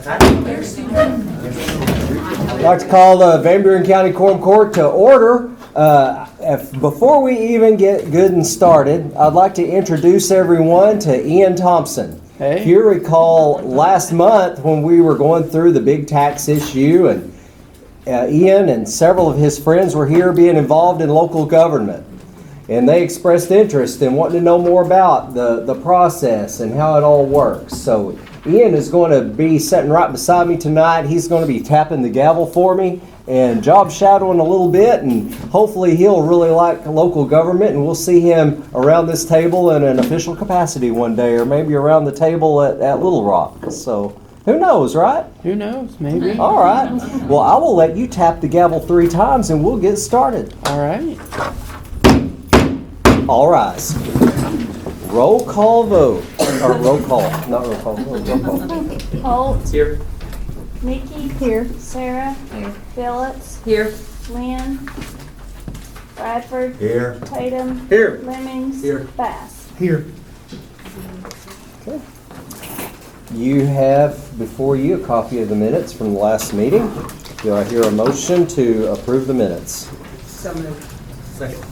I'd like to call the Buren County Quorum Court to order. Before we even get good and started, I'd like to introduce everyone to Ian Thompson. Hey. If you recall last month when we were going through the big tax issue, and Ian and several of his friends were here being involved in local government. And they expressed interest in wanting to know more about the process and how it all works. So Ian is going to be sitting right beside me tonight. He's going to be tapping the gavel for me and job shadowing a little bit, and hopefully he'll really like local government, and we'll see him around this table in an official capacity one day, or maybe around the table at Little Rock. So who knows, right? Who knows? Maybe. All right. Well, I will let you tap the gavel 3 times and we'll get started. All right. All rise. Roll call vote. Or roll call. Not roll call. Roll call. Holt. Here. Mickey. Here. Sarah. Here. Phillips. Here. Linn. Bradford. Here. Tatum. Here. Lemings. Here. Bass. Here. Okay. You have before you a copy of the minutes from the last meeting. Do I hear a motion to approve the minutes? So moved. Second.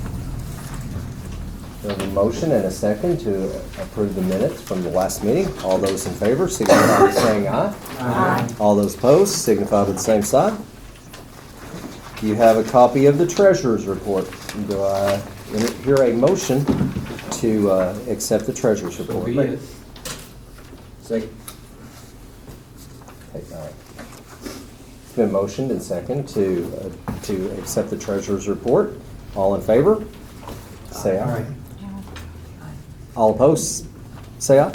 We have a motion and a second to approve the minutes from the last meeting. All those in favor signify by saying aye. Aye. All those opposed signify by the same sign. You have a copy of the treasurer's report. Do I hear a motion to accept the treasurer's report? Second. Okay, all right. It's been motioned and second to accept the treasurer's report. All in favor? Say aye. All opposed? Say aye.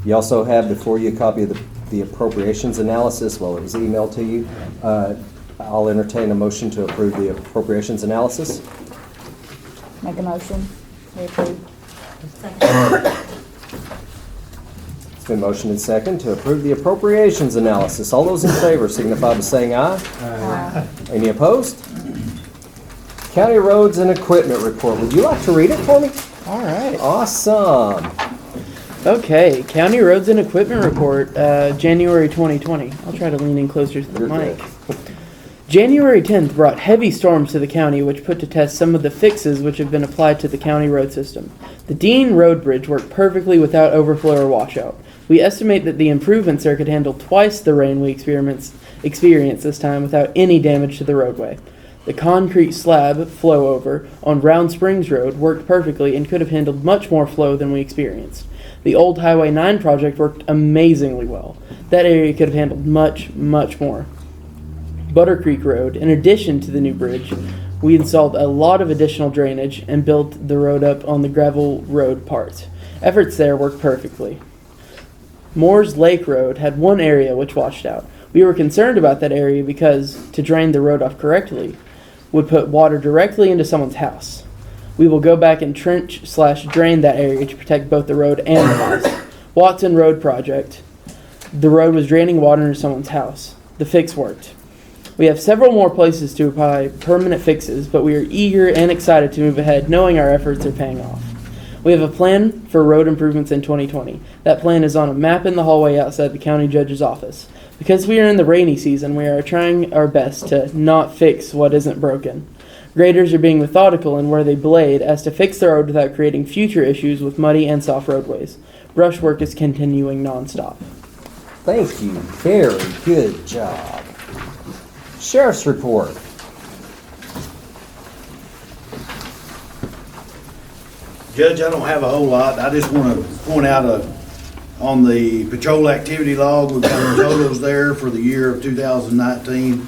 You also have before you a copy of the appropriations analysis. Well, it was emailed to you. I'll entertain a motion to approve the appropriations analysis. Make a motion. We approve. It's been motioned and second to approve the appropriations analysis. All those in favor signify by saying aye. Aye. Any opposed? County Roads and Equipment Report. Would you like to read it for me? All right. Awesome. Okay. County Roads and Equipment Report, January 2020. I'll try to lean in closer to the You're mic. good. January 10th brought heavy storms to the county, which put to test some of the fixes which have been applied to the county road system. The Dean Road Bridge worked perfectly without overflow or washout. We estimate that the improvements there could handle twice the rain we experienced this time without any damage to the roadway. The concrete slab flow over on Round Springs Road worked perfectly and could have handled much more flow than we experienced. The old Highway 9 project worked amazingly well. That area could have handled much, much more. Butter Creek Road, in addition to the new bridge, we installed a lot of additional drainage and built the road up on the gravel road parts. Efforts there worked perfectly. Moore's Lake Road had one area which washed out. We were concerned about that area because, to drain the road off correctly, would put water directly into someone's house. We will go back and trench/drain that area to protect both the road and the house. Watson Road project. The road was draining water into someone's house. The fix worked. We have several more places to apply permanent fixes, but we are eager and excited to move ahead, knowing our efforts are paying off. We have a plan for road improvements in 2020. That plan is on a map in the hallway outside the county judge's office. Because we are in the rainy season, we are trying our best to not fix what isn't broken. Graders are being methodical in where they blade as to fix the road without creating future issues with muddy and soft roadways. Brush work is continuing nonstop. Thank you. Very good job. Sheriff's report. Judge, I don't have a whole lot. I just want to point out on the patrol activity log, we've got the totals there for the year of 2019.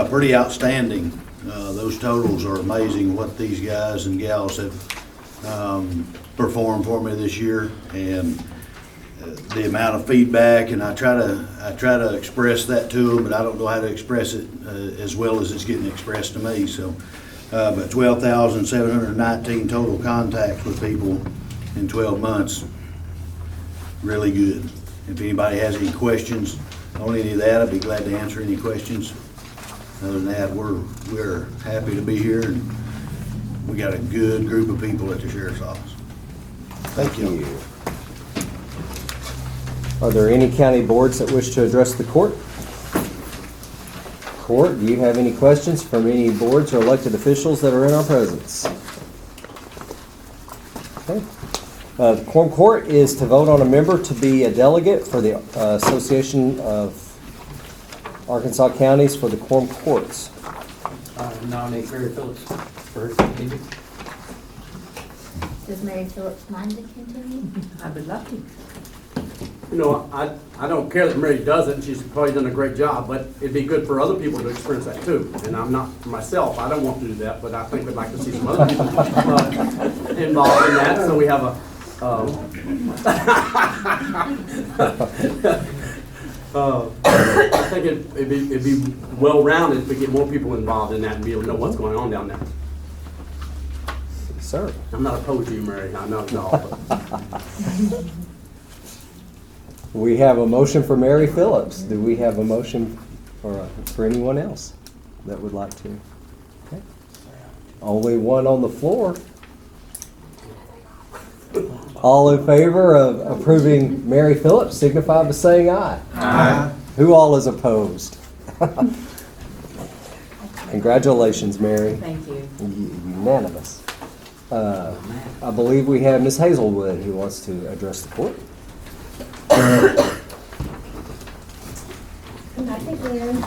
Pretty outstanding. Those totals are amazing what these guys and gals have performed for me this year, and the amount of feedback, and I try to express that to them, but I don't know how to express it as well as it's getting expressed to me. So, but 12,719 total contacts with people in 12 months. Really good. If anybody has any questions on any of that, I'd be glad to answer any questions. Other than that, we're happy to be here, and we got a good group of people at the sheriff's office. Thank you. Are there any county boards that wish to address the court? Court, do you have any questions from any boards or elected officials that are in our presence? Okay. The Quorum Court is to vote on a member to be a delegate for the Association of Arkansas Counties for the Quorum Courts. Nominate Mary Phillips for her meeting. Does Mary Phillips mind to continue? I would love to. You know, I don't care that Mary does it, and she's probably done a great job, but it'd be good for other people to experience that too. And I'm not, for myself, I don't want to do that, but I think we'd like to see some other people involved in that, so we have I think it'd be well-rounded if we get more people involved in that and be able to know what's going on down there. Sir. I'm not opposed to you, Mary, I know y'all, but. We have a motion for Mary Phillips. Do we have a motion for anyone else that would like to? Okay. Only one on the floor. All in favor of approving Mary Phillips signify by saying aye. Aye. Who all is opposed? Congratulations, Mary. Thank you. Unanimous. I believe we have Ms. Hazelwood who wants to address the court. Back again.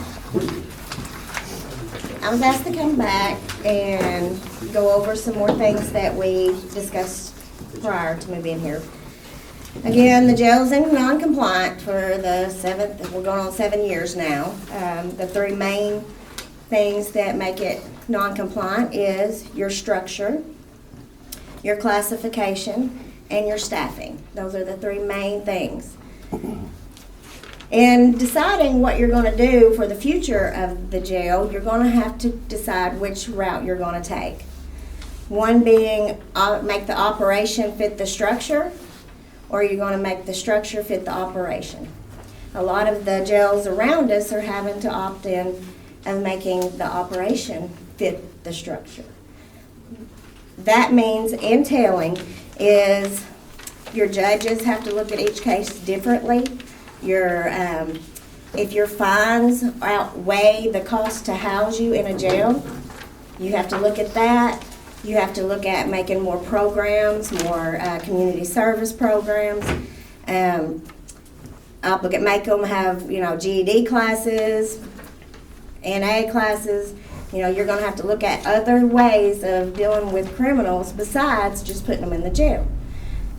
I was asked to come back and go over some more things that we discussed prior to moving here. Again, the jail's in non-compliant for the 7th, we're going on 7 years now. The three main things that make it non-compliant is your structure, your classification, and your staffing. Those are the three main things. In deciding what you're going to do for the future of the jail, you're going to have to decide which route you're going to take. One being make the operation fit the structure, or you're going to make the structure fit the operation. A lot of the jails around us are having to opt in of making the operation fit the structure. That means entailing is your judges have to look at each case differently. If your fines outweigh the cost to house you in a jail, you have to look at that. You have to look at making more programs, more community service programs. I'll look at make them have, GED classes, NA classes. You're going to have to look at other ways of dealing with criminals besides just putting them in the jail.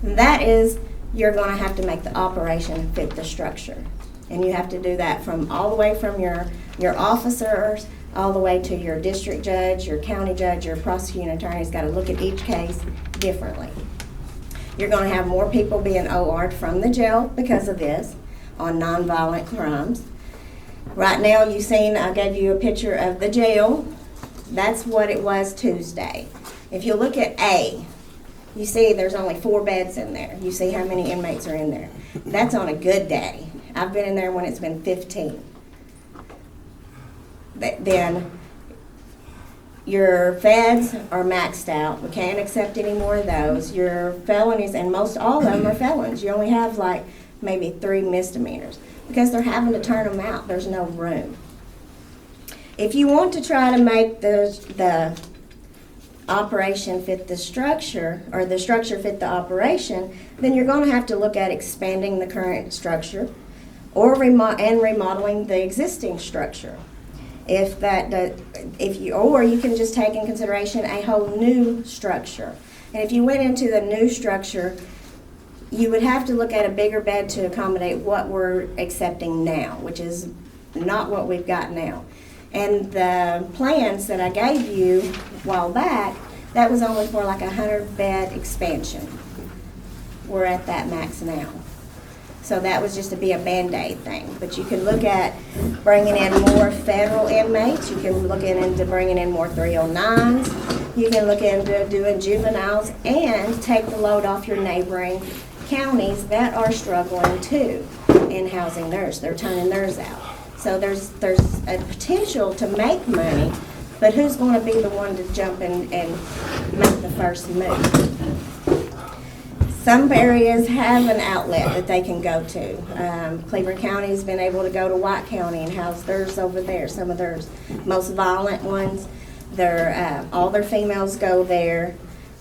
And that is, you're going to have to make the operation fit the structure. And you have to do that from all the way from your officers all the way to your district judge, your county judge, your prosecuting attorney's got to look at each case differently. You're going to have more people being OR'd from the jail because of this on nonviolent crimes. Right now, you've seen, I gave you a picture of the jail. That's what it was Tuesday. If you look at A, you see there's only 4 beds in there. You see how many inmates are in there. That's on a good day. I've been in there when it's been 15. Then your feds are maxed out. We can't accept any more of those. Your felonies, and most all of them are felons. You only have like maybe 3 misdemeanors because they're having to turn them out. There's no room. If you want to try to make the operation fit the structure, or the structure fit the operation, then you're going to have to look at expanding the current structure or remodeling the existing structure. Or you can just take in consideration a whole new structure. And if you went into the new structure, you would have to look at a bigger bed to accommodate what we're accepting now, which is not what we've got now. And the plans that I gave you a while back, that was only for like a 100-bed expansion. We're at that max now. So that was just to be a Band-Aid thing. But you can look at bringing in more federal inmates. You can look into bringing in more 309s. You can look into doing juveniles and take the load off your neighboring counties that are struggling too in housing theirs. They're turning theirs out. So there's a potential to make money, but who's going to be the one to jump in and make the first move? Some areas have an outlet that they can go to. Cleveland County's been able to go to White County and house theirs over there, some of theirs most violent ones. All their females go there.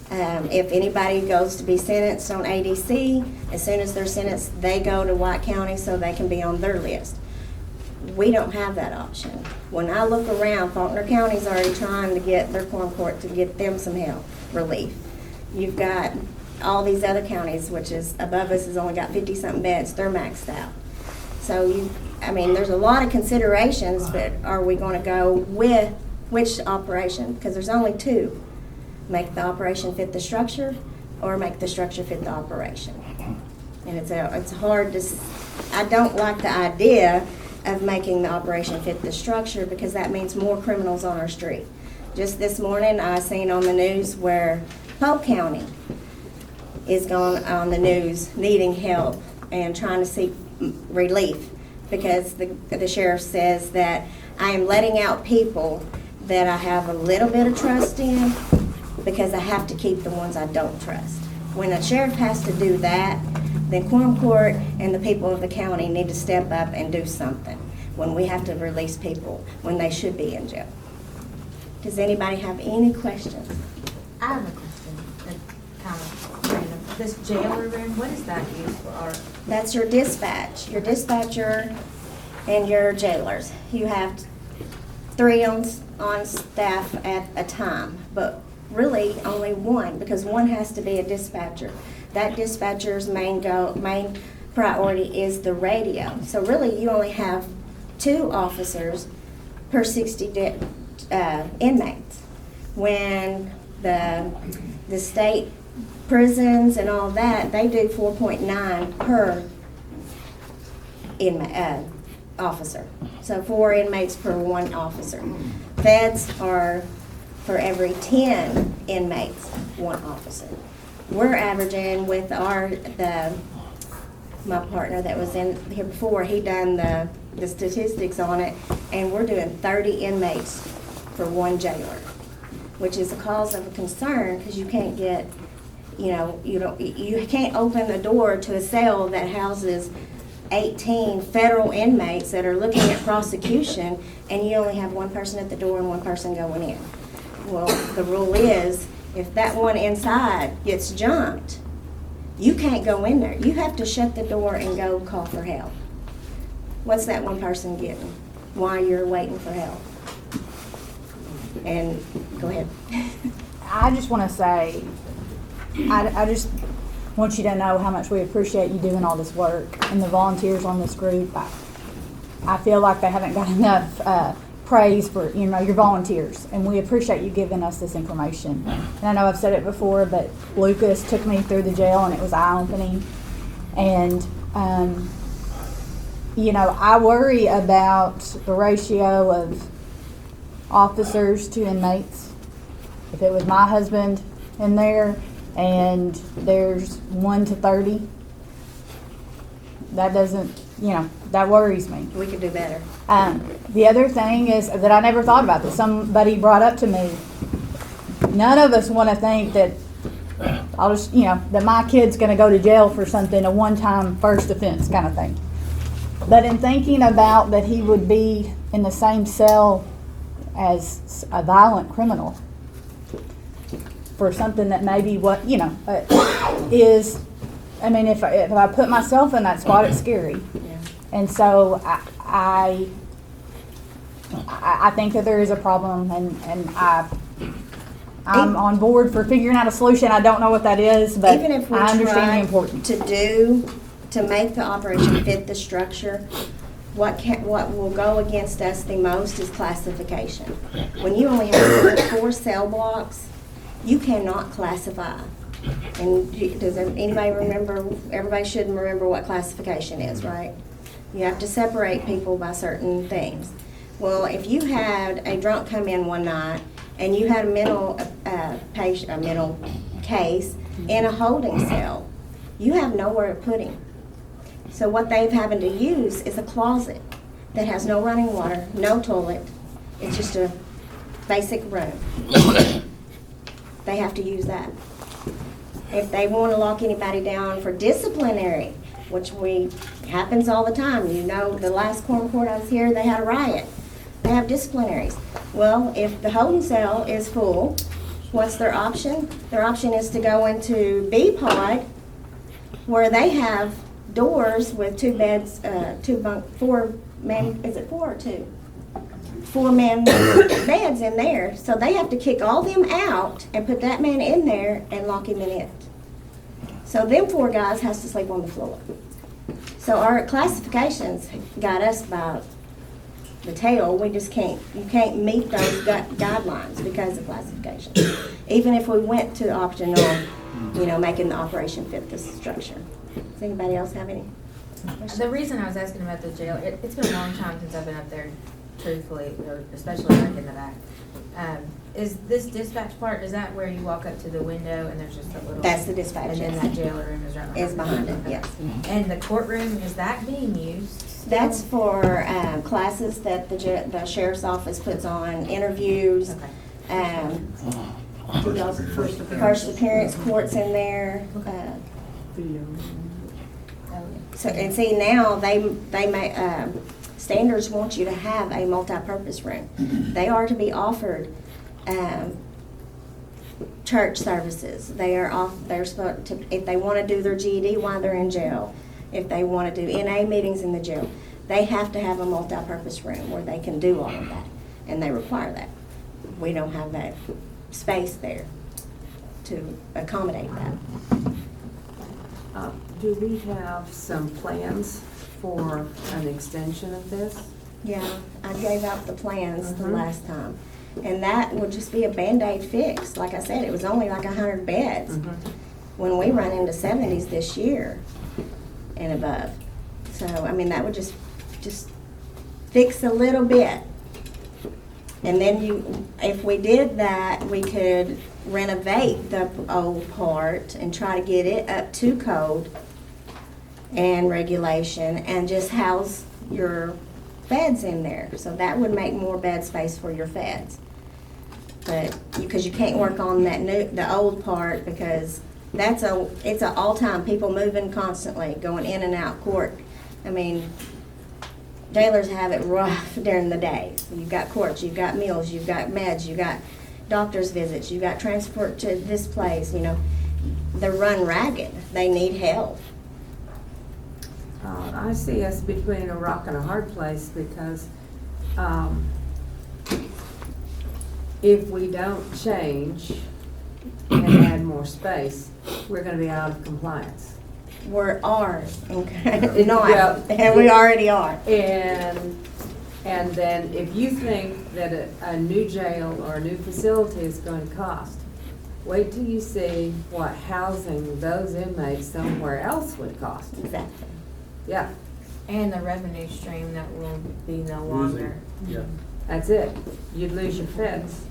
If anybody goes to be sentenced on ADC, as soon as they're sentenced, they go to White County so they can be on their list. We don't have that option. When I look around, Faulkner County's already trying to get their Quorum Court to get them some help, relief. You've got all these other counties, which is above us, has only got 50-something beds, they're maxed out. So there's a lot of considerations, but are we gonna go with which operation? Because there's only two. Make the operation fit the structure, or make the structure fit the operation. And it's hard to, I don't like the idea of making the operation fit the structure, because that means more criminals on our street. Just this morning, I seen on the news where Polk County is going on the news needing help and trying to seek relief, because the sheriff says that I am letting out people that I have a little bit of trust in, because I have to keep the ones I don't trust. When a sheriff has to do that, then Quorum Court and the people of the county need to step up and do something when we have to release people when they should be in jail. Does anybody have any questions? I have a question, kind of random. This jailer room, what is that used for? That's your dispatcher and your jailers. You have 3 on staff at a time, but really only 1, because 1 has to be a dispatcher. That dispatcher's main priority is the radio. So really you only have 2 officers per 60 inmates. When the state prisons and all that, they do 4.9 per officer. So 4 inmates per 1 officer. Feds are for every 10 inmates, 1 officer. We're averaging with my partner that was in here before, he done the statistics on it, and we're doing 30 inmates for 1 jailer, which is a cause of a concern, because you can't get, you can't open the door to a cell that houses 18 federal inmates that are looking at prosecution, and you only have 1 person at the door and 1 person going in. Well, the rule is, if that one inside gets jumped, you can't go in there. You have to shut the door and go call for help. What's that 1 person getting while you're waiting for help? And go ahead. I just want to say, I just want you to know how much we appreciate you doing all this work, and the volunteers on this group. I feel like they haven't got enough praise for your volunteers, and we appreciate you giving us this information. And I know I've said it before, but Lucas took me through the jail, and it was eye-opening. And I worry about the ratio of officers to inmates. If it was my husband in there and there's 1 to 30, that doesn't, that worries me. We could do better. The other thing is that I never thought about, that somebody brought up to me. None of us want to think that that my kid's going to go to jail for something, a one-time first offense kind of thing. But in thinking about that he would be in the same cell as a violent criminal for something that maybe is, if I put myself in that spot, it's scary. Yeah. And so I think that there is a problem, and I'm on board for figuring out a solution. I don't know what that is, but even if we I understand the try importance. to make the operation fit the structure, what will go against us the most is classification. When you only have 4 cell blocks, you cannot classify. And does anybody remember? Everybody should remember what classification is, right? You have to separate people by certain things. Well, if you had a drunk come in one night and you had a mental case in a holding cell, you have nowhere to put him. So what they've having to use is a closet that has no running water, no toilet. It's just a basic room. They have to use that. If they want to lock anybody down for disciplinary, which happens all the time. You know, the last Quorum Court I was here, they had a riot. They have disciplinaries. Well, if the holding cell is full, what's their option? Their option is to go into B pod, where they have doors with 2 beds, 4 men, is it 4 or 2? 4 men beds in there. So they have to kick all them out and put that man in there and lock him in it. So them 4 guys has to sleep on the floor. So our classifications got us by the tail. We just you can't meet those guidelines because of classification. Even if we went to option on, making the operation fit the structure. Does anybody else have any questions? The reason I was asking about the jail, it's been a long time since I've been up there, truthfully, or especially like in the back. Is this dispatch part, is that where you walk up to the window and there's just a little? That's the dispatch, And then yes. that jailer room is right Is behind it, yes. And the courtroom, is that being used still? That's for classes that the sheriff's office puts on, interviews. Okay. First appearance courts in there. So, and see, now they may, standards want you to have a multi-purpose room. They are to be offered church services. They're supposed to, if they want to do their GED while they're in jail, if they want to do NA meetings in the jail, they have to have a multi-purpose room where they can do all of that, and they require that. We don't have that space there to accommodate that. Do we have some plans for an extension of this? Yeah, I gave out the plans the last time, and that would just be a Band-Aid fix. Like I said, it was only like 100 beds. When we run into 70s this year and above. So, I mean, that would just fix a little bit. And then if we did that, we could renovate the old part and try to get it up to code and regulation and just house your feds in there. So that would make more bed space for your feds. But, because you can't work on the old part, because it's an all-time, people moving constantly, going in and out court. I mean, jailers have it rough during the day. You've got courts, you've got meals, you've got meds, you've got doctor's visits, you've got transport to this place, They're run ragged. They need help. I see us between a rock and a hard place because if we don't change and add more space, we're going to be out of compliance. We are, okay? Yeah. And we already are. And then if you think that a new jail or a new facility is going to cost, wait till you see what housing those inmates somewhere else would cost. Exactly. Yeah, And the revenue stream that will be no longer. Yeah. that's it. You'd lose your feds.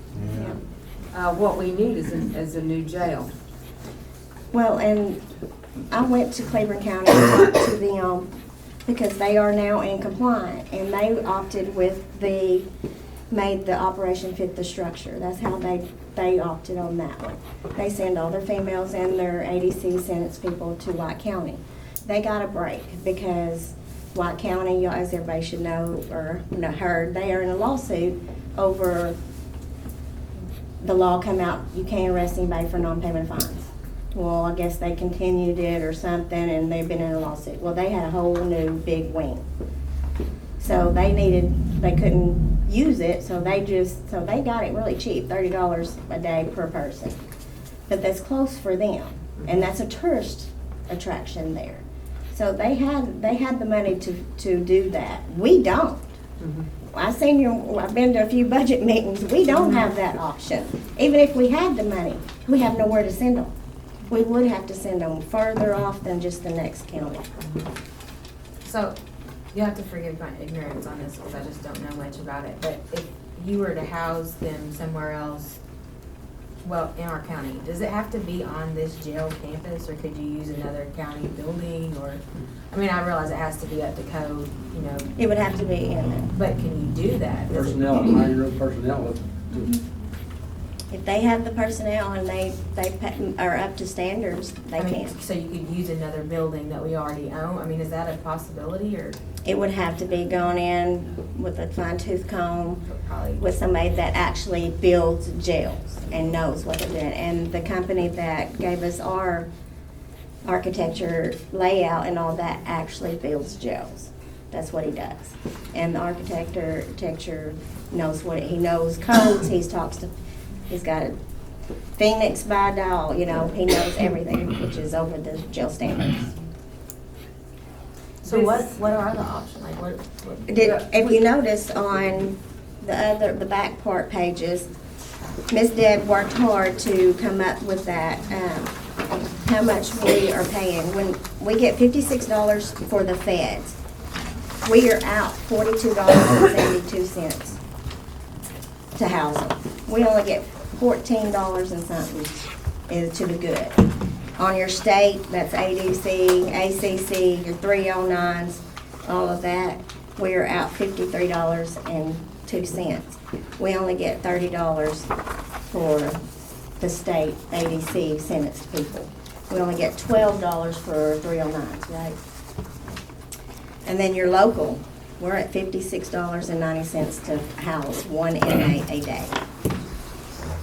What we need is a new jail. Well, and I went to Cleveland County and talked to them because they are now in compliant, and they opted made the operation fit the structure. That's how they opted on that one. They send all their females and their ADC sentence people to White County. They got a break because White County, as everybody should know or heard, they are in a lawsuit over the law come out, you can't arrest anybody for non-payment of fines. Well, I guess they continued it or something, and they've been in a lawsuit. Well, they had a whole new big wing. So they couldn't use it, so they got it really cheap, $30 a day per person. But that's close for them, and that's a tourist attraction there. So they had the money to do that. We don't. I've been to a few budget meetings. We don't have that option. Even if we had the money, we have nowhere to send them. We would have to send them further off than just the next county. So, you have to forgive my ignorance on this because I just don't know much about it. But if you were to house them somewhere else, well, in our county, does it have to be on this jail campus, or could you use another county building? Or, I mean, I realize it has to be up to code, It would have to be in there. but can you do that? Personnel, hire your own personnel. If they have the personnel and they are up to standards, they I mean, can. so you could use another building that we already own? I mean, is that a possibility, or It would have to be gone in with a fine tooth comb, probably? with somebody that actually builds jails and knows what they're doing. And the company that gave us our architecture layout and all that actually builds jails. That's what he does. And the architecture knows he knows codes, he's got a Phoenix by doll, you know, he knows everything, which is over the jail standards. So what are the options? Like what? If you notice on the back part pages, Ms. Deb worked hard to come up with that, how much we are paying. When we get $56 for the feds, we are out $42.72 to house them. We only get $14 and something is to the good. On your state, that's ADC, ACC, your 309s, all of that, we are out $53.02. We only get $30 for the state ADC sentenced people. We only get $12 for 309s, right? And then your local, we're at $56.90 to house one inmate a day.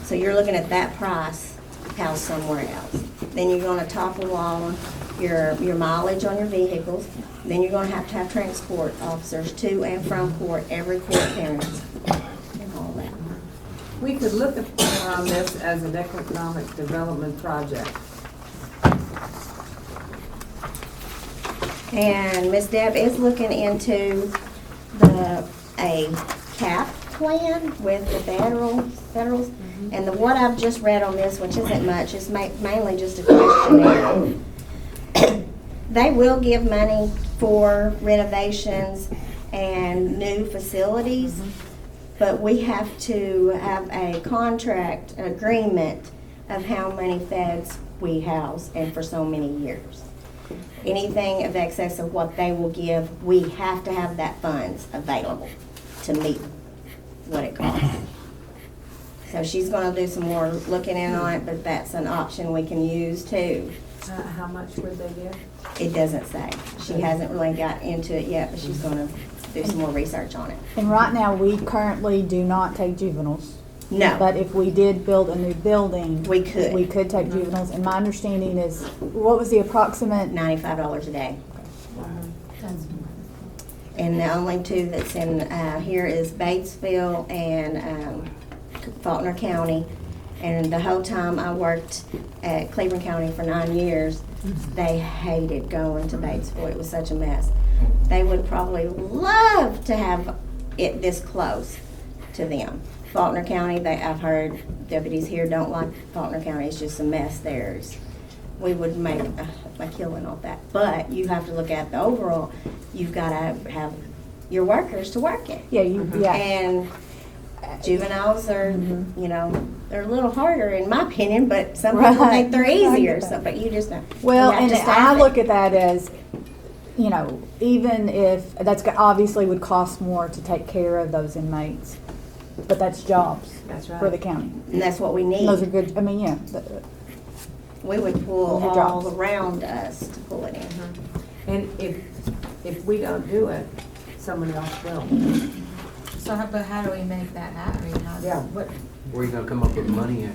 So you're looking at that price housed somewhere else. Then you're gonna topple on your mileage on your vehicles. Then you're gonna have transport officers to and from court, every court appearance, and all that. We could look at this as an economic development project. And Ms. Deb is looking into a cap plan with the federals. And what I've just read on this, which isn't much, is mainly just a questionnaire. They will give money for renovations and new facilities, but we have to have a contract, an agreement of how many feds we house and for so many years. Anything of excess of what they will give, we have to have that funds available to meet what it costs. So she's gonna do some more looking in on it, but that's an option we can use too. How much would they give? It doesn't say. She hasn't really got into it yet, but she's gonna do some more research on it. And right now, we currently do not take juveniles. No, But if we did build a new building. We could. We could take juveniles, and my understanding is, what was the approximate? $95 a day. And the only two that's in here is Batesville and Faulkner County. And the whole time I worked at Cleveland County for 9 years, they hated going to Batesville. It was such a mess. They would probably love to have it this close to them. Faulkner County, I've heard deputies here don't like Faulkner County. It's just a mess there. We would make a killing off that. But you have to look at the overall. You've got to have your workers to work it. Yeah, And juveniles are, you know, they're a little harder in my opinion, but some people Right. think they're I get easier. that. So, but you just know. Well, you have and to staff I it. look at that as, you know, even if, obviously would cost more to take care of those inmates, but that's jobs That's right. for the county. And that's what we need. Those are good, I mean, yeah. We would pull Good all jobs. around us to pull it in. And if we don't do it, someone else will. So how do we make that happen? I mean, Yeah. what? Where are you gonna come up with the money at?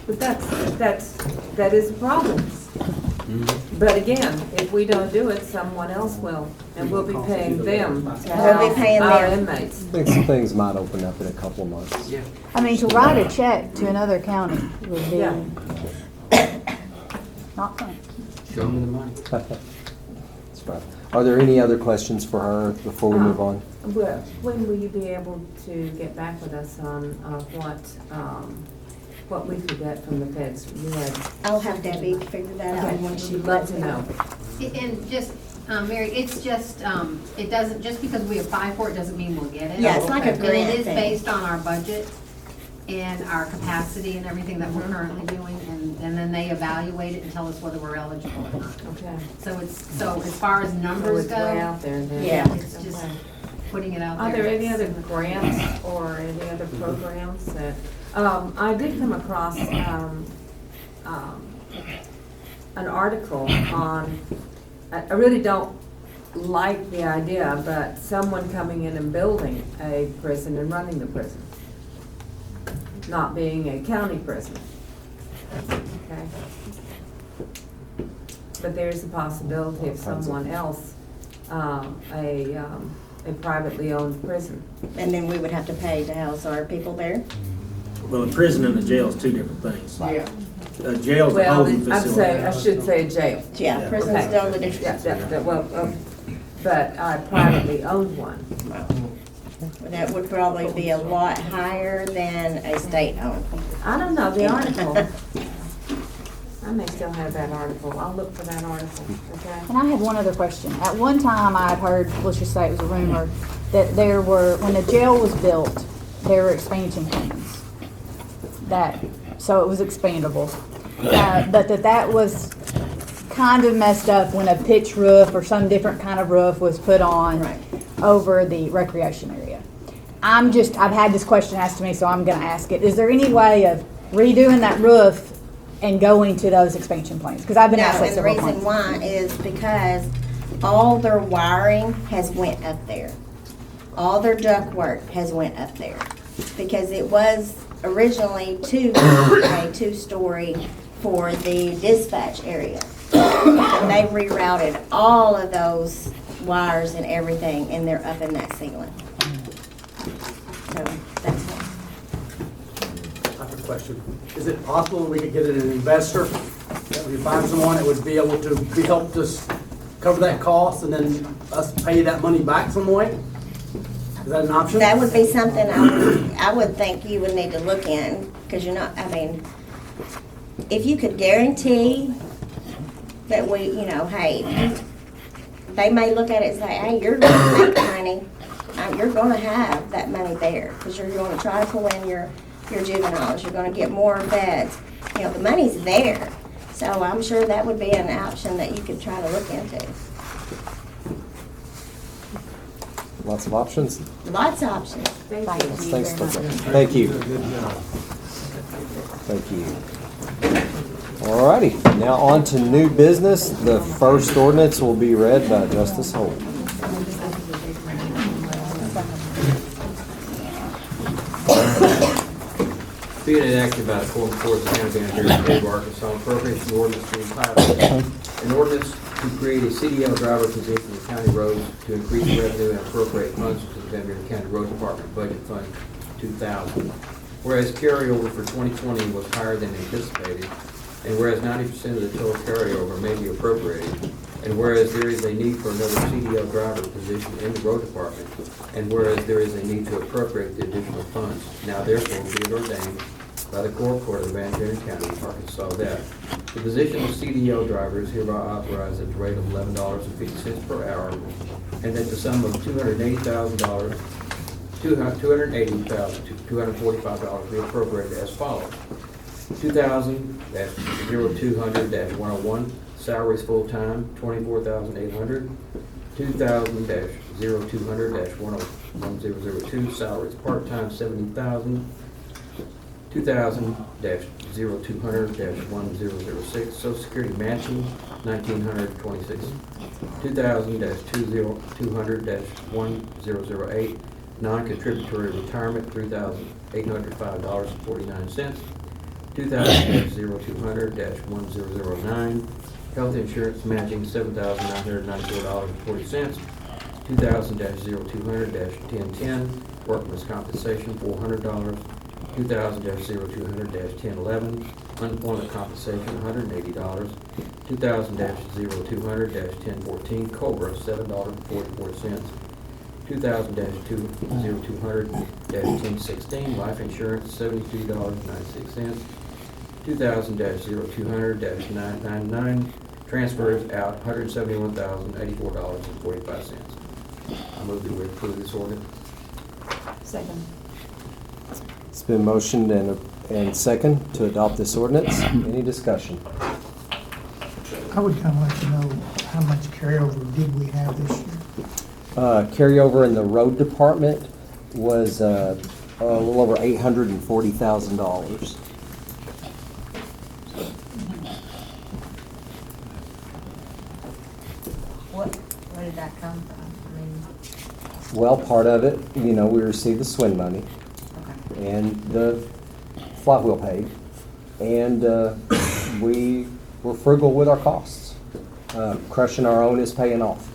But that is a problem. But again, if we don't do it, someone else will, and we'll be paying them to We'll be paying house our them. inmates. I think some things might open up in a couple of months. Yeah. I mean, to write a check to another county would be Yeah. not fun. Show them the money. That's right. Are there any other questions for her before we move on? Well, when will you be able to get back with us on what we could get from the feds? You had, I'll have Debbie figure that out when she we'd love lets to me know. And just, Mary, it's just, it doesn't, just because we apply for it doesn't mean we'll get it. Yeah, it's like a And grant it is thing. based on our budget and our capacity and everything that we're currently doing, and then they evaluate it and tell us whether we're eligible or not. Okay. So as far as So numbers it's way go, out there then. Yeah. it's just putting it out there. Are there any other grants or any other programs that, I did come across, an article on, I really don't like the idea, but someone coming in and building a prison and running the prison, not being a county prison. Okay? But there's a possibility of someone else, a privately owned prison. And then we would have to pay to house our people there? Well, a prison and a jail is two different things. Yeah. A jail's a Well, holding I'd say, facility. I should say jail. Yeah, prison's Okay. totally Yeah, different. but I privately owned one. That would probably be a lot higher than a state-owned. I don't know, the article. I may still have that article. I'll look for that article, okay? And I had one other question. At one time, I had heard, let's just say it was a rumor, that there were, when the jail was built, there were expansion plans. So it was expandable. But that was kind of messed up when a pitch roof or some different kind of roof was put on Right. over the recreation area. I've had this question asked to me, so I'm gonna ask it. Is there any way of redoing that roof and going to those expansion plans? Because I've been No, asked that and the several reason times. why is because all their wiring has went up there. All their duct work has went up there. Because it was originally a two-story for the dispatch area. And they rerouted all of those wires and everything, and they're up in that ceiling. So that's why. I have a question. Is it possible we could get an investor, that we could find someone that would be able to help us cover that cost and then us pay that money back some way? Is that an option? That would be something I would think you would need to look in, because you're not, I mean, if you could guarantee that we, hey, they may look at it and say, hey, you're gonna make money, you're gonna have that money there, because you're gonna try to pull in your juveniles, you're gonna get more beds, the money's there. So I'm sure that would be an option that you could try to look into. Lots of options. Lots of options. Thanks for that. Thank you. Thank you. All righty, now on to new business. The first ordinance will be read by Justice Holt. Being enacted by the Quorum Court of the County of Buren County, State of Arkansas, appropriation ordinance to entitle an ordinance to create a CDL driver position in the county roads to increase revenue and appropriate funds to the Buren County Road Department Budget Fund 2000. Whereas carryover for 2020 was higher than anticipated, and whereas 90% of the total carryover may be appropriated, and whereas there is a need for another CDL driver position in the road department, and whereas there is a need to appropriate the additional funds, now therefore be it ordained by the Quorum Court of Buren County, Arkansas, that the position of CDL driver is hereby authorized at the rate of $11.50 per hour, and that the sum of $280,000 to $245 be appropriated as follows. 2000-0200-101, salaries full-time, $24,800. 2000-0200-1002, salaries part-time, $70,000. 2000-0200-1006, Social Security matching, $1,926. 2000-200-1008, non-contributory retirement, $3,805.49. 2000-0200-1009, health insurance matching, $7,994.40. 2000-0200-1010, workman's compensation, $400. 2000-0200-1011, unemployment compensation, $180. 2000-0200-1014, COBRA, $7.44. 2000-0200-1016, life insurance, $72.96. 2000-0200-999, transfers out, $171,084.45. I move that we approve this ordinance. Second. It's been motioned and second to adopt this ordinance. Any discussion? I would kind of like to know how much carryover did we have this year? Carryover in the road department was a little over $840,000. Where did that come from? I mean, Well, part of it, we received the SWIN money okay. and the flywheel paid, and we were frugal with our costs. Crushing our own is paying off.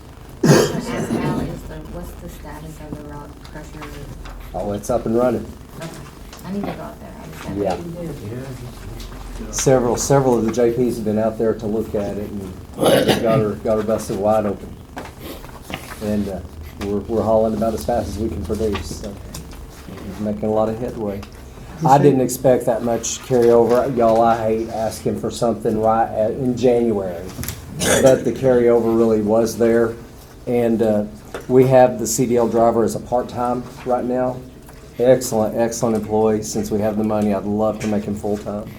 What's the status of the rock crusher? Oh, it's up and running. Okay. I need to go out there. I just have Yeah. to do. Several of the JPs have been out there to look at it, and got her busted wide open. And we're hauling about as fast as we can produce. So we're making a lot of headway. I didn't expect that much carryover. Y'all, I hate asking for something in January, but the carryover really was there. And we have the CDL driver as a part-time right now. Excellent employee. Since we have the money, I'd love to make him full-time.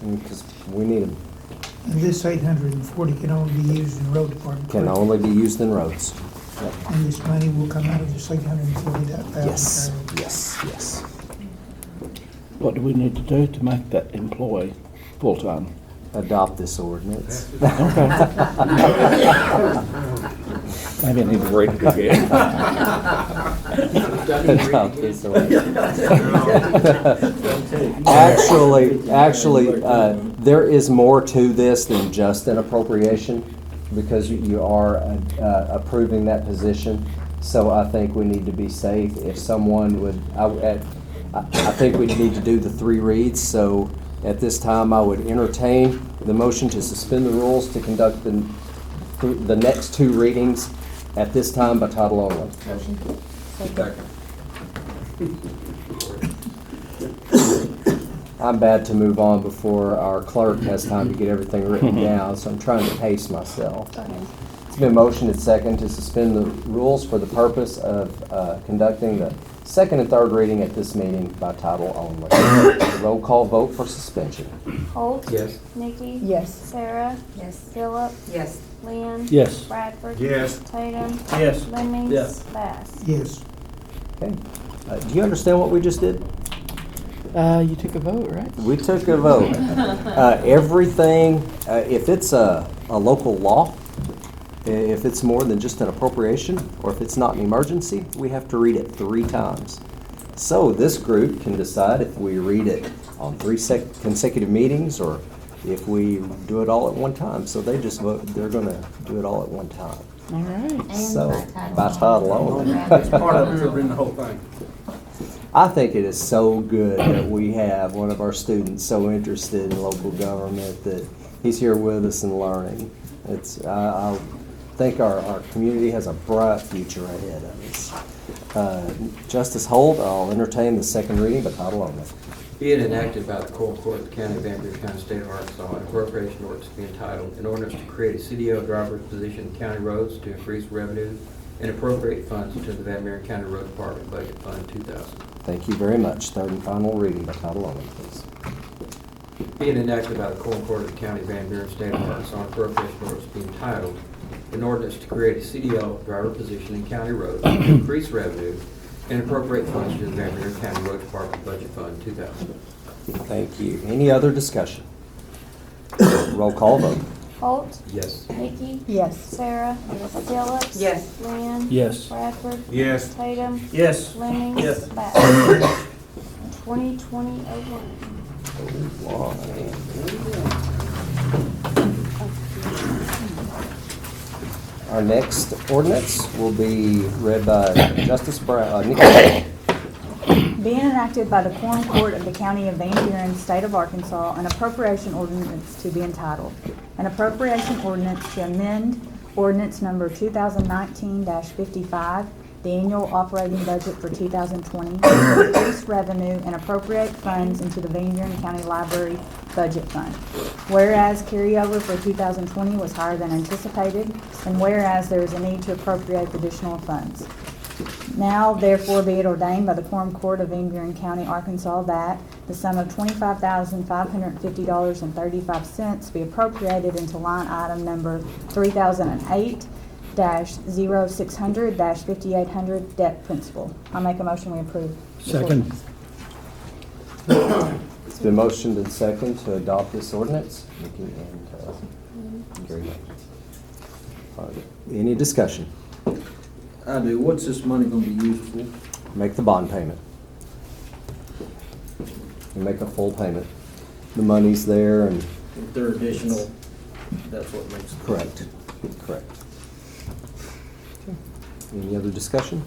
Because we need him. And this 840 can only be used in road department. Can correct? only be used in roads. Yep. And this money will come out of this 840,000. Yes. What do we need to do to make that employee full-time? Adopt this ordinance. Maybe I need to read it again. Adopt this ordinance. Actually, there is more to this than just an appropriation, because you are approving that position. So I think we need to be safe. If someone would, I think we need to do the 3 reads. So at this time, I would entertain the motion to suspend the rules to conduct the next 2 readings at this time by title only. Motion. I'm bad to move on before our clerk has time to get everything written down, so I'm trying to pace myself. It's been motioned and second to suspend the rules for the purpose of conducting the 2nd and 3rd reading at this meeting by title only. Roll call vote for suspension. Holt. Yes. Nikki. Yes. Sarah. Yes. Philip. Yes. Lynn. Yes. Bradford. Yes. Tatum. Yes. Lemings. Yes. Bass. Yes. Okay. Do you understand what we just did? You took a vote, right? We took a vote. Everything, if it's a local law, if it's more than just an appropriation, or if it's not an emergency, we have to read it 3 times. So this group can decide if we read it on 3 consecutive meetings, or if we do it all at one time. So they just vote, they're gonna do it all at one time. All right. And So, by title only. Part of it should read the whole thing. I think it is so good that we have one of our students so interested in local government that he's here with us and learning. I think our community has a bright future ahead of us. Justice Holt, I'll entertain the 2nd reading by title only. Be it enacted by the Quorum Court of the County of Van Buren County, State of Arkansas, an appropriation ordinance to be entitled, an ordinance to create a CDL driver's position in county roads to increase revenue and appropriate funds to the Van Buren County Road Department Budget Fund 2000. Thank you very much. 3rd and final reading by title only, please. Be it enacted by the Quorum Court of the County of Van Buren, State of Arkansas, an appropriation ordinance to be entitled, an ordinance to create a CDL driver position in county roads to increase revenue and appropriate funds to the Van Buren County Road Department Budget Fund 2000. Thank you. Any other discussion? Roll call vote. Holt. Yes. Nikki. Yes. Sarah. Phillips. Yes. Lynn. Yes. Bradford. Yes. Tatum. Yes. Lemings. Yes. Bass. 2020-01. Our next ordinance will be read by Justice Nikki. Being enacted by the Quorum Court of the County of Van Buren, State of Arkansas, an appropriation ordinance to be entitled, an appropriation ordinance to amend ordinance number 2019-55, the annual operating budget for 2020, to increase revenue and appropriate funds into the Van Buren County Library Budget Fund. Whereas carryover for 2020 was higher than anticipated, and whereas there is a need to appropriate additional funds. Now, therefore, be it ordained by the Quorum Court of Van Buren County, Arkansas, that the sum of $25,550.35 be appropriated into line item number 3008 2022-0600-5800 debt principal. I'll make a motion we approve. this Second. ordinance. It's been motioned and second to adopt this ordinance. Nikki and Gary. Any discussion? I do. What's this money gonna be used for? Make the bond payment. And make a full payment. The money's there and If they're additional, that's what makes it. correct. Correct. Any other discussion?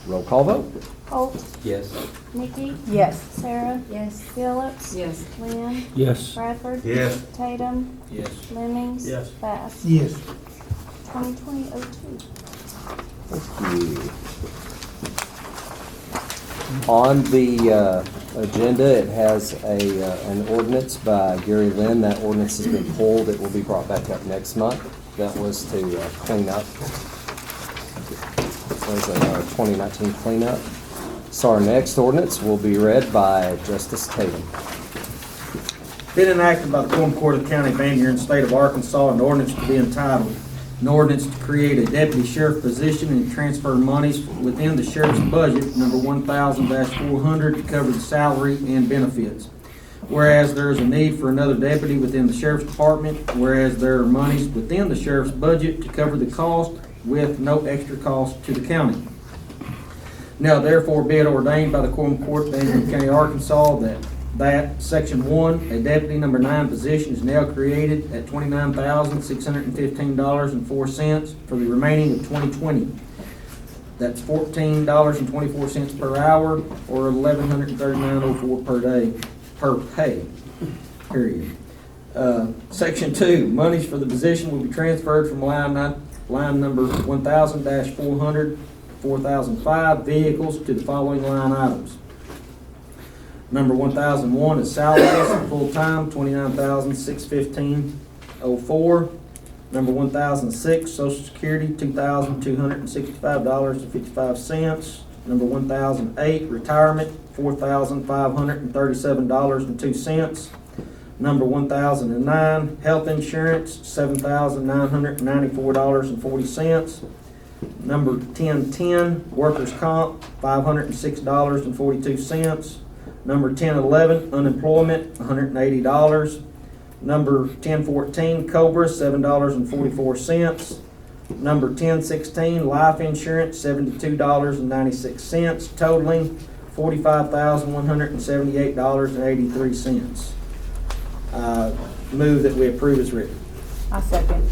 Roll call vote. Holt, Yes. Nikki, Yes. Sarah, Yes. Phillips, Yes. Lynn, Yes. Bradford, Yes. Tatum, Yes. Lemings, Yes. Bass. Yes. 2020-02. Thank you. On the agenda, it has an ordinance by Gary Linn. That ordinance has been pulled. It will be brought back up next month. That was to clean up. Was a 2019 cleanup. So our next ordinance will be read by Justice Tatum. Been enacted by the Quorum Court of the County of Van Buren, State of Arkansas, an ordinance to be entitled, an ordinance to create a deputy sheriff position and transfer monies within the sheriff's budget, number 1000-400, to cover the salary and benefits. Whereas there is a need for another deputy within the sheriff's department, whereas there are monies within the sheriff's budget to cover the cost with no extra cost to the county. Now therefore be it ordained by the Quorum Court of Van Buren County, Arkansas, that Section 1, a deputy number 9 position is now created at $29,615.04 for the remaining of 2020. That's $14.24 per hour, or $1,139.04 per day, per pay, period. Section 2, monies for the position will be transferred from line number 1000-400, 4005 vehicles to the following line items. Number 1001 is salaries, full-time, $29,615.04. Number 1006, Social Security, $2,265.55. Number 1008, retirement, $4,537.02. Number 1009, health insurance, $7,994.40. Number 1010, workers' comp, $506.42. Number 1011, unemployment, $180. Number 1014, COBRA, $7.44. Number 1016, life insurance, $72.96, totaling $45,178.83. Move that we approve as written. I second.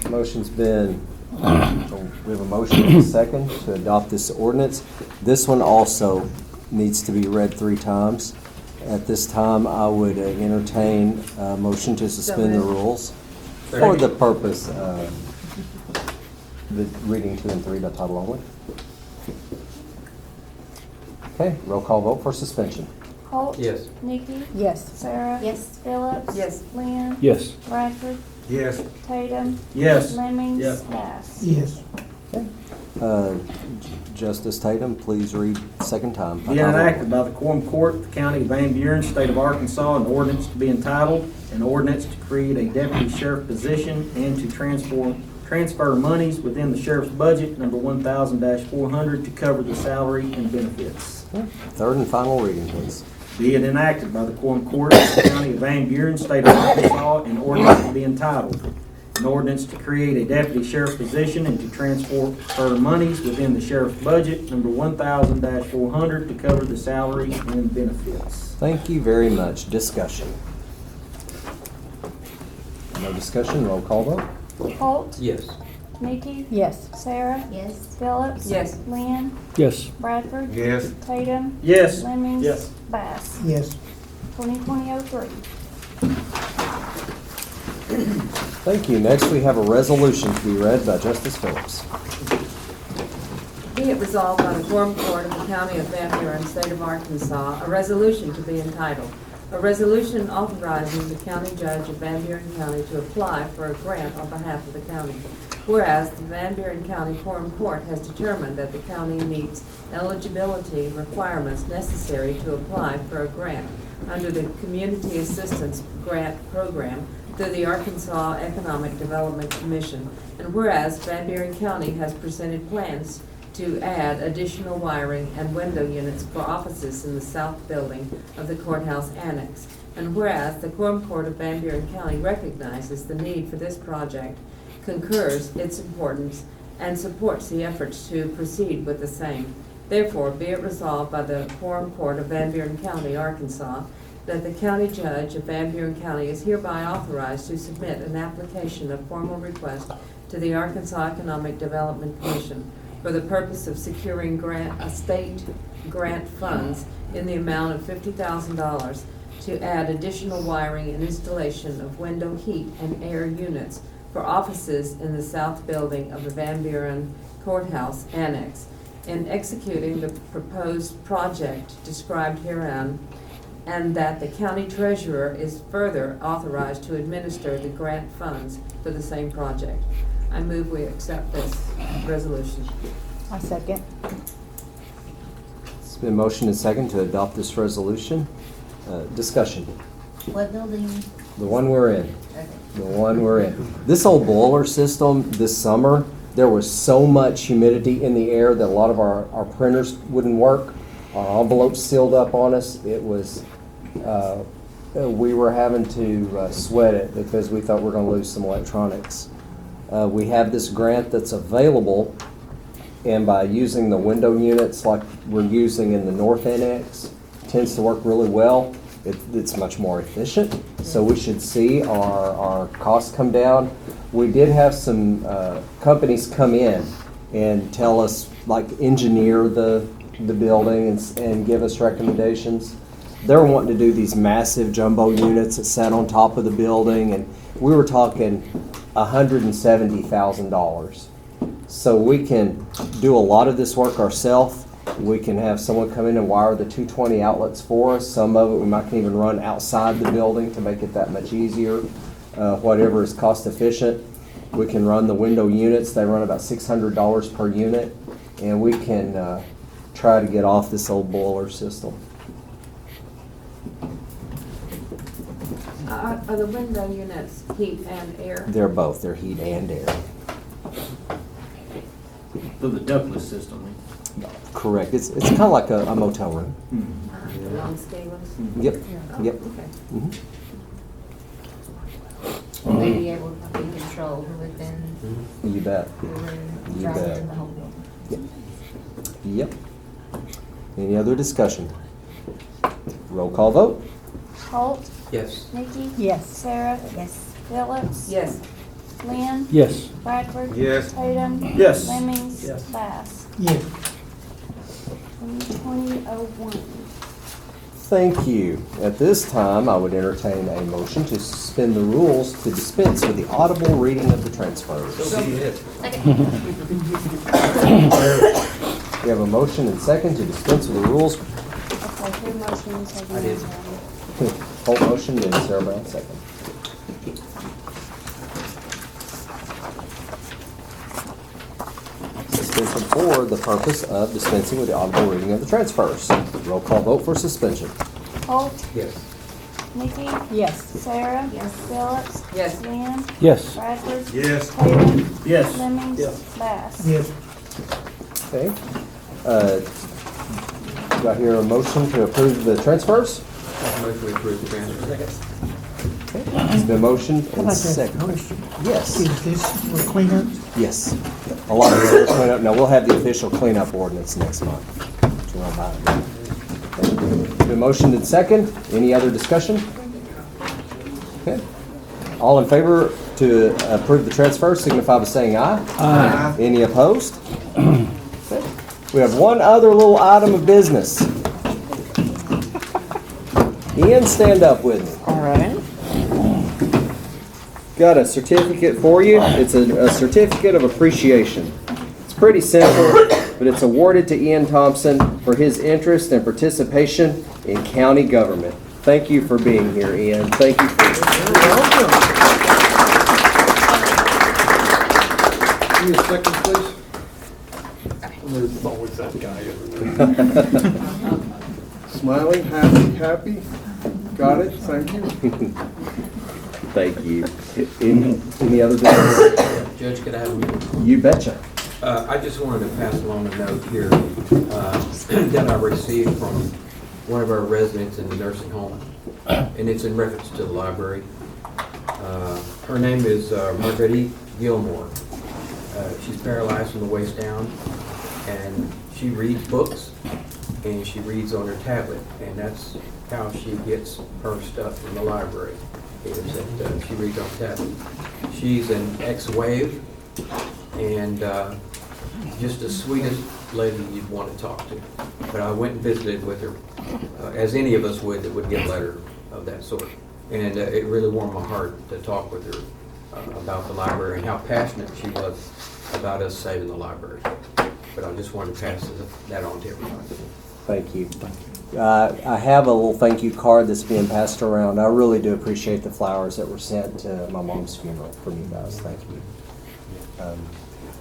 Motion's been, we have a motion and a second to adopt this ordinance. This one also needs to be read 3 times. At this time, I would entertain a motion to suspend the rules for the purpose of the reading 2 and 3 by title only. Okay, roll call vote for suspension. Holt, Yes. Nikki, Yes. Sarah, Yes. Phillips, Yes. Lynn, Yes. Bradford, Yes. Tatum, Yes. Lemings, Yes. Bass. Yes. Justice Tatum, please read second time. by Be title only. enacted by the Quorum Court of the County of Van Buren, State of Arkansas, an ordinance to be entitled, an ordinance to create a deputy sheriff position and to transfer monies within the sheriff's budget, number 1000-400, to cover the salary and benefits. Third and final reading, please. Be it enacted by the Quorum Court of the County of Van Buren, State of Arkansas, an ordinance to be entitled, an ordinance to create a deputy sheriff position and to transfer monies within the sheriff's budget, number 1000-400, to cover the salary and benefits. Thank you very much. Discussion. No discussion, roll call vote. Holt, Yes. Nikki, Yes. Sarah, Yes. Phillips, Yes. Lynn, Yes. Bradford, Yes. Tatum, Yes. Lemings, Yes. Bass. Yes. 2020-03. Thank you. Next, we have a resolution to be read by Justice Phillips. Be it resolved by the Quorum Court of the County of Van Buren, State of Arkansas, a resolution to be entitled, a resolution authorizing the county judge of Van Buren County to apply for a grant on behalf of the county. Whereas the Van Buren County Quorum Court has determined that the county meets eligibility requirements necessary to apply for a grant under the Community Assistance Grant Program through the Arkansas Economic Development Commission. And whereas Van Buren County has presented plans to add additional wiring and window units for offices in the south building of the Courthouse Annex. And whereas the Quorum Court of Van Buren County recognizes the need for this project, concurs its importance, and supports the efforts to proceed with the same. Therefore, be it resolved by the Quorum Court of Van Buren County, Arkansas, that the County Judge of Van Buren County is hereby authorized to submit an application of formal request to the Arkansas Economic Development Commission for the purpose of securing state grant funds in the amount of $50,000 to add additional wiring and installation of window heat and air units for offices in the south building of the Van Buren Courthouse Annex, in executing the proposed project described herein, and that the county treasurer is further authorized to administer the grant funds for the same project. I move we accept this resolution. I second. It's been motioned and second to adopt this resolution. Discussion. What building? The one we're in. Okay. The one we're in. This old boiler system this summer, there was so much humidity in the air that a lot of our printers wouldn't work. Our envelopes sealed up on us. It was, we were having to sweat it because we thought we were going to lose some electronics. We have this grant that's available, and by using the window units like we're using in the North Annex, it tends to work really well. It's much more efficient, so we should see our costs come down. We did have some companies come in and tell us, like, engineer the building and give us recommendations. They're wanting to do these massive jumbo units that sat on top of the building, and we were talking $170,000. So we can do a lot of this work ourselves. We can have someone come in and wire the 220 outlets for us. Some of it we might can even run outside the building to make it that much easier. Whatever is cost efficient. We can run the window units. They run about $600 per unit, and we can try to get off this old boiler system. Are the window units heat and air? They're both. They're heat and air. For the ductless system. Correct. It's kind of like a motel room. The long scalers? Yep. Oh, Yep. okay. Mhm. Will they be able to be controlled within You bet. the room, You rather bet. than the whole building? Yep. Any other discussion? Roll call vote. Holt, Yes. Nikki, Yes. Sarah, Yes. Phillips, Yes. Lynn, Yes. Bradford, Yes. Tatum, Yes. Lemings, Yes. Bass. Yes. 2020-01. Thank you. At this time, I would entertain a motion to suspend the rules to dispense with the audible reading of the transfers. We have a motion and second to dispense with the rules. Okay, who motions have you I did. made? Holt motion, then Sarah Brown second. Suspension for the purpose of dispensing with the audible reading of the transfers. Roll call vote for suspension. Holt, Yes. Nikki, Yes. Sarah, Yes. Phillips, Yes. Lynn, Yes. Bradford, Yes. Tatum, Yes. Lemings, Yes. Bass. Yes. Okay. Do I hear a motion to approve the transfers? Motion to approve the transfer. It's been motioned I'd and like to ask a second. question. Yes. Is this for cleanup? Yes. A lot of it will clean up. Now, we'll have the official cleanup ordinance next month. So we'll buy it. Okay. Been motioned and second. Any other discussion? Okay. All in favor to approve the transfer signify by saying aye. Aye. Any opposed? Okay. We have one other little item of business. Ian, stand up with me. All right. Got a certificate for you. It's a certificate of appreciation. It's pretty simple, but it's awarded to Ian Thompson for his interest and participation in county government. Thank you for being here, Ian. Thank you for Give me a second, please. There's always that guy. Smiling, happy. Got it, thank you. Thank you. Any other business? Judge, could I have a minute? You betcha. I just wanted to pass along a note here that I received from one of our residents in the nursing home, and it's in reference to the library. Her name is Marguerite Gilmore. She's paralyzed from the waist down, and she reads books, and she reads on her tablet, and that's how she gets her stuff from the library, is that she reads on tablet. She's an ex-wave, and just the sweetest lady you'd want to talk to. But I went and visited with her, as any of us would that would get a letter of that sort. And it really warmed my heart to talk with her about the library and how passionate she was about us saving the library. But I just wanted to pass that on to everybody. Thank you. I have a little thank you card that's being passed around. I really do appreciate the flowers that were sent to my mom's funeral from you guys. Thank you.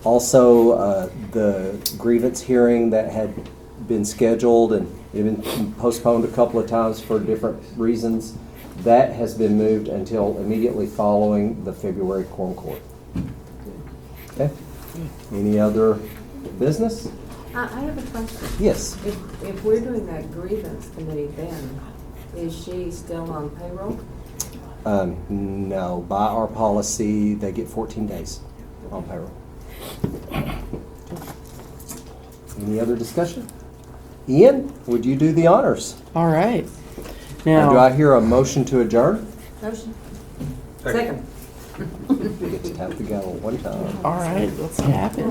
Also, the grievance hearing that had been scheduled and it had been postponed a couple of times for different reasons, that has been moved until immediately following the February Quorum Court. Okay. Any other business? I have a question. Yes. If we're doing that grievance committee, then is she still on payroll? No. By our policy, they get 14 days on payroll. Any other discussion? Ian, would you do the honors? All right. Do Now, I hear a motion to adjourn? Motion. Second. We get to have to go one time. all right, let's tap it.